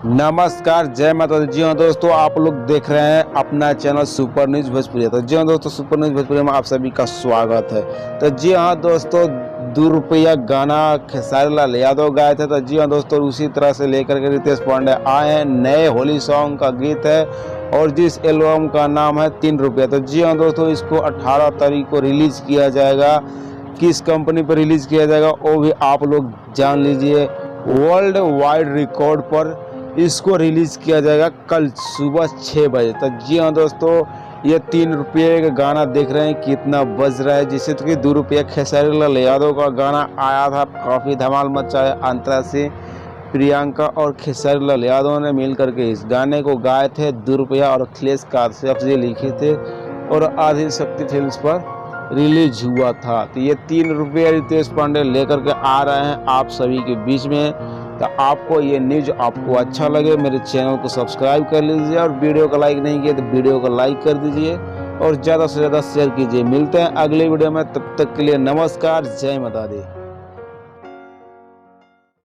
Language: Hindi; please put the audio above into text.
नमस्कार, जय माता दी। जी हाँ दोस्तों, आप लोग देख रहे हैं अपना चैनल सुपर न्यूज़ भोजपुरी। तो जी हाँ दोस्तों, सुपर न्यूज़ भोजपुरी में आप सभी का स्वागत है। तो जी हाँ दोस्तों, 2 रुपया गाना खेसारी लाल यादव गाए थे। तो जी हाँ दोस्तों, उसी तरह से लेकर के रितेश पांडे आए हैं। नए होली सॉन्ग का गीत है और जिस एल्बम का नाम है 3 रुपया। तो जी हाँ दोस्तों, इसको 18 तारीख को रिलीज़ किया जाएगा। किस कंपनी पर रिलीज़ किया जाएगा वो भी आप लोग जान लीजिए। वर्ल्ड वाइड रिकॉर्ड पर इसको रिलीज़ किया जाएगा कल सुबह 6 बजे। तो जी हाँ दोस्तों, ये 3 रुपये का गाना देख रहे हैं कितना बज रहा है। जैसे तो कि 2 रुपया खेसारी लाल यादव का गाना आया था, काफ़ी धमाल मचाया। अंतरा से प्रियंका और खेसारी लाल यादव ने मिल करके इस गाने को गाए थे। 2 रुपया और अखिलेश काश्यप जी लिखे थे और आदि शक्ति फिल्म्स पर रिलीज हुआ था। तो ये 3 रुपया रितेश पांडे लेकर के आ रहे हैं आप सभी के बीच में। तो आपको ये न्यूज आपको अच्छा लगे, मेरे चैनल को सब्सक्राइब कर लीजिए और वीडियो को लाइक नहीं किया तो वीडियो को लाइक कर दीजिए और ज़्यादा से ज़्यादा शेयर कीजिए। मिलते हैं अगले वीडियो में, तब तक के लिए नमस्कार, जय माता दी।